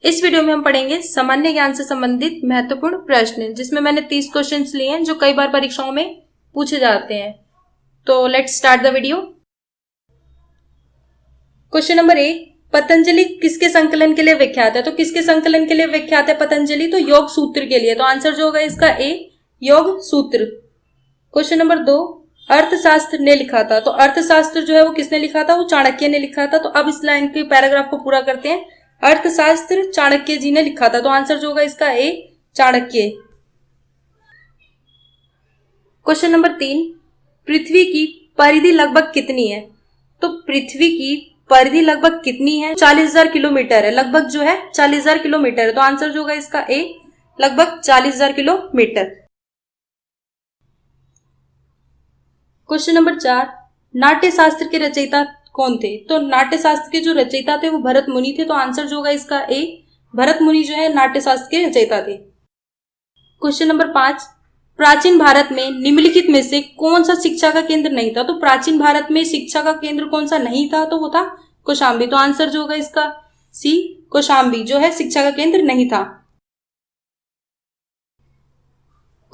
इस वीडियो में हम पढ़ेंगे सामान्य ज्ञान से संबंधित महत्वपूर्ण प्रश्न, जिसमें मैंने 30 क्वेश्चंस लिए हैं जो कई बार परीक्षाओं में पूछे जाते हैं। तो let's start the video. Question number 1, Patanjali किसके संकलन के लिए विख्यात है? तो किसके संकलन के लिए विख्यात है पतंजलि? तो योग सूत्र के लिए। तो आंसर जो होगा इसका ए, योग सूत्र। क्वेश्चन नंबर 2, अर्थशास्त्र ने लिखा था। तो अर्थशास्त्र जो है वो किसने लिखा था? वो चाणक्य ने लिखा था। तो अब इस लाइन के पैराग्राफ को पूरा करते हैं। अर्थशास्त्र चाणक्य जी ने लिखा था। तो आंसर जो होगा इसका ए, चाणक्य। क्वेश्चन नंबर 3, पृथ्वी की परिधि लगभग कितनी है? तो पृथ्वी की परिधि लगभग कितनी है? 40,000 किलोमीटर है। लगभग जो है 40,000 किलोमीटर है। तो आंसर जो होगा इसका ए, लगभग 40,000 किलोमीटर। क्वेश्चन नंबर 4, नाट्य शास्त्र के रचयिता कौन थे? तो नाट्य शास्त्र के जो रचयिता थे वो भरत मुनि थे। तो आंसर जो होगा इसका ए, भरत मुनि जो है नाट्य शास्त्र के रचयिता थे। क्वेश्चन नंबर 5, प्राचीन भारत में निम्नलिखित में से कौन सा शिक्षा का केंद्र नहीं था? तो प्राचीन भारत में शिक्षा का केंद्र कौन सा नहीं था? तो वो था कौशाम्बी। तो आंसर जो होगा इसका सी, कौशाम्बी जो है शिक्षा का केंद्र नहीं था।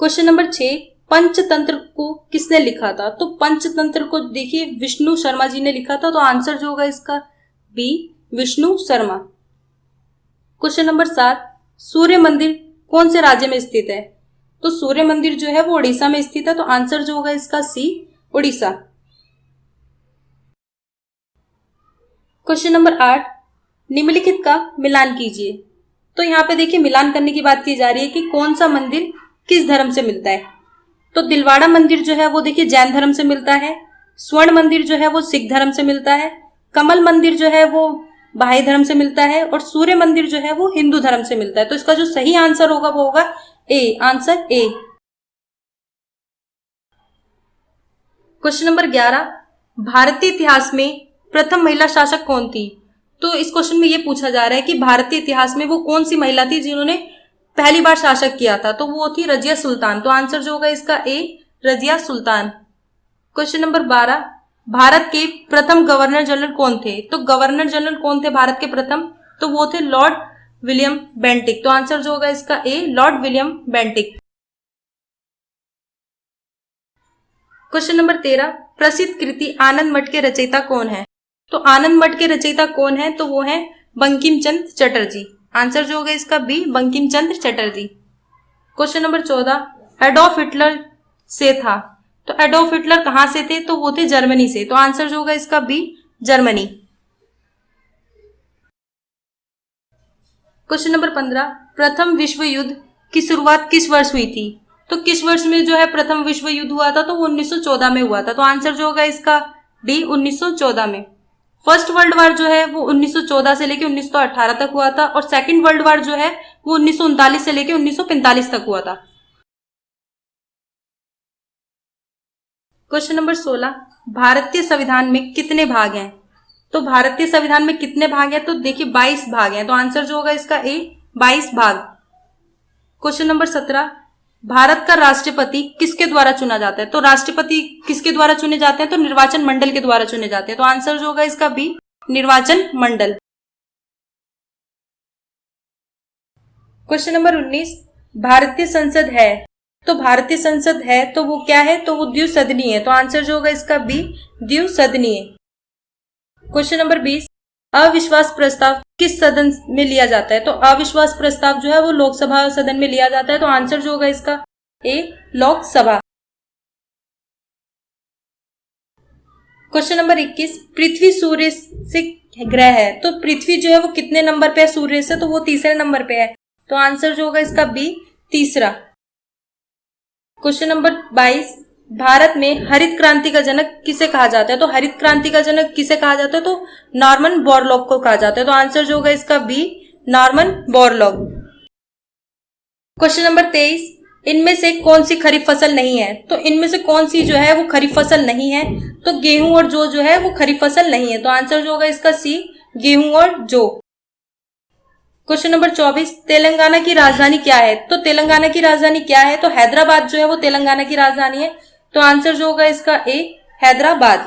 क्वेश्चन नंबर 6, पंचतंत्र को किसने लिखा था? तो पंचतंत्र को देखिए विष्णु शर्मा जी ने लिखा था। तो आंसर जो होगा इसका B, Vishnu Sharma. Question number 7, सूर्य मंदिर कौन से राज्य में स्थित है? तो सूर्य मंदिर जो है वो उड़ीसा में स्थित है। तो आंसर जो होगा इसका सी, उड़ीसा। क्वेश्चन नंबर 8, निम्नलिखित का मिलान कीजिए। तो यहाँ पे देखिए मिलान करने की बात की जा रही है कि कौन सा मंदिर किस धर्म से मिलता है। तो दिलवाड़ा मंदिर जो है वो देखिए जैन धर्म से मिलता है। स्वर्ण मंदिर जो है वो सिख धर्म से मिलता है। कमल मंदिर जो है वो बहाई धर्म से मिलता है। और सूर्य मंदिर जो है वो हिंदू धर्म से मिलता है। तो इसका जो सही आंसर होगा वो होगा ए, आंसर ए। क्वेश्चन नंबर 11, भारतीय इतिहास में प्रथम महिला शासक कौन थी? तो इस क्वेश्चन में ये पूछा जा रहा है कि भारतीय इतिहास में वो कौन सी महिला थी जिन्होंने पहली बार शासक किया था? तो वो थी रजिया सुल्तान। तो आंसर जो होगा इसका ए, रजिया सुल्तान। क्वेश्चन नंबर 12, भारत के प्रथम गवर्नर जनरल कौन थे? तो गवर्नर जनरल कौन थे भारत के प्रथम? तो वो थे लॉर्ड विलियम बेंटिक। तो आंसर जो होगा इसका A, lord William Bentinck. Question number 13, प्रसिद्ध कृति आनंद मठ के रचयिता कौन है? तो आनंद मठ के रचयिता कौन है? तो वो है बंकिम चंद्र चटर्जी। आंसर जो होगा इसका B, Bankim Chandra Chatterjee. Question number 14, Adolf Hitler से था। तो एडोल्फ हिटलर कहां से थे? तो वो थे जर्मनी से। तो आंसर जो होगा इसका बी, जर्मनी। क्वेश्चन नंबर 15, प्रथम विश्व युद्ध की शुरुआत किस वर्ष हुई थी? तो किस वर्ष में जो है प्रथम विश्व युद्ध हुआ था? तो वो 1914 में हुआ था। तो आंसर जो होगा इसका डी, 1914 में। फर्स्ट वर्ल्ड वार जो है वो 1914 से लेकर 1918 तक हुआ था। और सेकंड वर्ल्ड वार जो है वो 1939 से लेकर 1945 तक हुआ था। क्वेश्चन नंबर 16, भारतीय संविधान में कितने भाग हैं? तो भारतीय संविधान में कितने भाग हैं? तो देखिए 22 भाग हैं। तो आंसर जो होगा इसका ए, 22 भाग। क्वेश्चन नंबर 17, भारत का राष्ट्रपति किसके द्वारा चुना जाता है? तो राष्ट्रपति किसके द्वारा चुने जाते हैं? तो निर्वाचन मंडल के द्वारा चुने जाते हैं। तो आंसर जो होगा इसका बी, निर्वाचन मंडल। क्वेश्चन नंबर 19, भारतीय संसद है। तो भारतीय संसद है तो वो क्या है? तो वो द्विसदनीय है। तो आंसर जो होगा इसका बी, द्विसदनीय। क्वेश्चन नंबर 20, अविश्वास प्रस्ताव किस सदन में लिया जाता है? तो अविश्वास प्रस्ताव जो है वो लोकसभा सदन में लिया जाता है। तो आंसर जो होगा इसका ए, लोकसभा। क्वेश्चन नंबर 21, पृथ्वी सूर्य से ग्रह है। तो पृथ्वी जो है वो कितने नंबर पे है सूर्य से? तो वो तीसरे नंबर पे है। तो आंसर जो होगा इसका बी, तीसरा। क्वेश्चन नंबर 22, भारत में हरित क्रांति का जनक किसे कहा जाता है? तो हरित क्रांति का जनक किसे कहा जाता है? तो नॉर्मन बोरलॉग को कहा जाता है। तो आंसर जो होगा इसका B, Norman Borlaug. Question number 23, इनमें से कौन सी खरीफ फसल नहीं है? तो इनमें से कौन सी जो है वो खरीफ फसल नहीं है? तो गेहूं और जौ जो है वो खरीफ फसल नहीं है। तो आंसर जो होगा इसका सी, गेहूं और जौ। क्वेश्चन नंबर 24, तेलंगाना की राजधानी क्या है? तो तेलंगाना की राजधानी क्या है? तो हैदराबाद जो है वो तेलंगाना की राजधानी है। तो आंसर जो होगा इसका ए, हैदराबाद।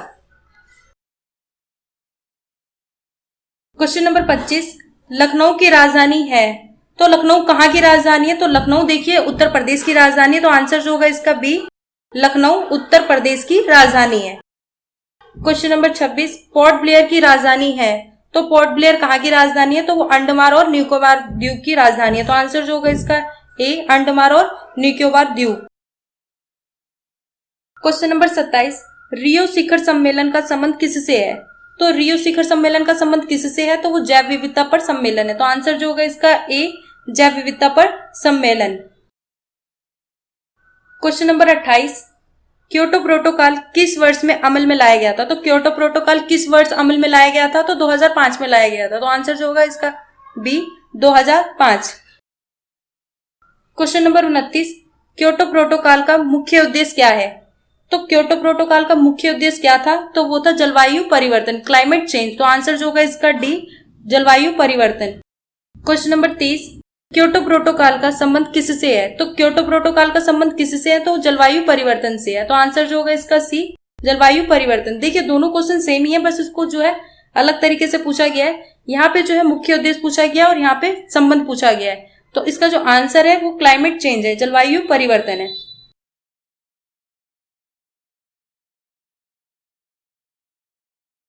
क्वेश्चन नंबर 25, लखनऊ की राजधानी है, तो लखनऊ कहाँ की राजधानी है? तो लखनऊ देखिए उत्तर प्रदेश की राजधानी है, तो आंसर जो होगा इसका बी, लखनऊ उत्तर प्रदेश की राजधानी है। क्वेश्चन नंबर 26, पोर्ट ब्लेयर की राजधानी है, तो पोर्ट ब्लेयर कहाँ की राजधानी है? तो वो अंडमान और निकोबार द्वीप की राजधानी है, तो आंसर जो होगा इसका ए, अंडमान और निकोबार द्वीप। क्वेश्चन नंबर 27, रियो शिखर सम्मेलन का संबंध किससे है? तो रियो शिखर सम्मेलन का संबंध किससे है? तो वो जैव विविधता पर सम्मेलन है, तो आंसर जो होगा इसका ए, जैव विविधता पर सम्मेलन। क्वेश्चन नंबर 28, क्योटो प्रोटोकॉल किस वर्ष में अमल में लाया गया था? तो क्योटो प्रोटोकॉल किस वर्ष अमल में लाया गया था? तो 2005 में लाया गया था, तो आंसर जो होगा इसका B, 2005। Question number 29, Kyoto protocol का मुख्य उद्देश्य क्या है? तो क्योटो प्रोटोकॉल का मुख्य उद्देश्य क्या था? तो वो था जलवायु परिवर्तन, क्लाइमेट चेंज, तो आंसर जो होगा इसका डी, जलवायु परिवर्तन। क्वेश्चन नंबर 30, क्योटो प्रोटोकॉल का संबंध किससे है? तो क्योटो प्रोटोकॉल का संबंध किससे है? तो जलवायु परिवर्तन से है, तो आंसर जो होगा इसका सी, जलवायु परिवर्तन। देखिए दोनों क्वेश्चन सेम ही है, बस इसको जो है अलग तरीके से पूछा गया है। यहाँ पे जो है मुख्य उद्देश्य पूछा गया और यहाँ पे संबंध पूछा गया है, तो इसका जो आंसर है वो क्लाइमेट चेंज है, जलवायु परिवर्तन है।